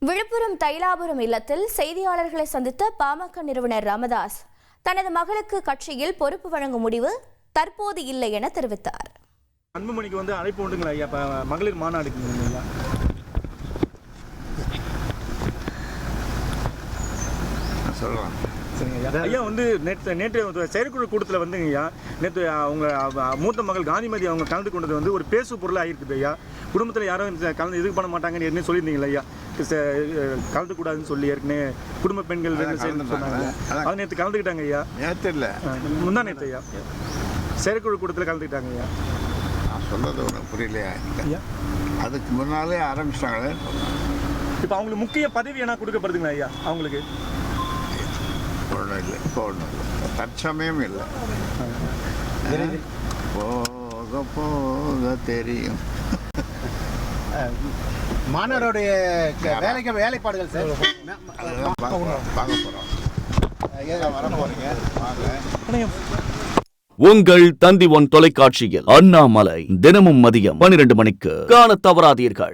விழுப்புரம் தைலாபுரம் இல்லத்தில் செய்தியாளர்களை சந்தித்த பாமக நிறுவனர் ராமதாஸ் தனது மகளுக்கு கட்சியில் பொறுப்பு வழங்கும் முடிவு தற்போது இல்லை என தெரிவித்தார். அன்புமணிக்கு அழைப்பு உண்டுங்களா ஐயா? மகளிர் மாநாடுக்கு சொல்லலாம். ஐயா நேற்று செயற்குழு கூட்டத்தில் ஐயா நேற்று அவங்க மூத்த மகள் காந்திமதி அவங்க கலந்து கொண்டது ஒரு பேசு பொருளாக ஆகிருக்குது ஐயா. குடும்பத்தில் யாரும் கலந்து இது பண்ண மாட்டாங்கன்னு ஏற்கனவே சொல்லியிருந்தீங்களா ஐயா? கலந்து கூடாதுன்னு சொல்லி ஏற்கனவே குடும்ப பெண்கள் சொன்னாங்க. அது நேற்று கலந்துக்கிட்டாங்க ஐயா. நேற்று இல்லை, முந்தா நேற்று ஐயா செயற்குழு கூட்டத்தில் கலந்துக்கிட்டாங்க ஐயா. நான் சொல்றது ஒன்று புரியலையா ஐயா? அதுக்கு முன்னாலே ஆரம்பிச்சிட்டாங்களே. இப்போ அவங்களுக்கு முக்கிய பதவி என்ன கொடுக்கப்படுதுங்களா ஐயா? அவங்களுக்கு ஒன்றும் இல்லை, இப்போ ஒன்றும் இல்லை, தற்சமயம் இல்லை. போக போக தெரியும். மாணவருடைய வேலைப்பாடுகள் சார் அதெல்லாம் பார்க்க போகிறோம். வர போகிறீங்க வாங்க. உங்கள் தந்தி ஒன் தொலைக்காட்சியில் அண்ணாமலை தினமும் மதியம் 12 மணிக்கு காண தவறாதீர்கள்.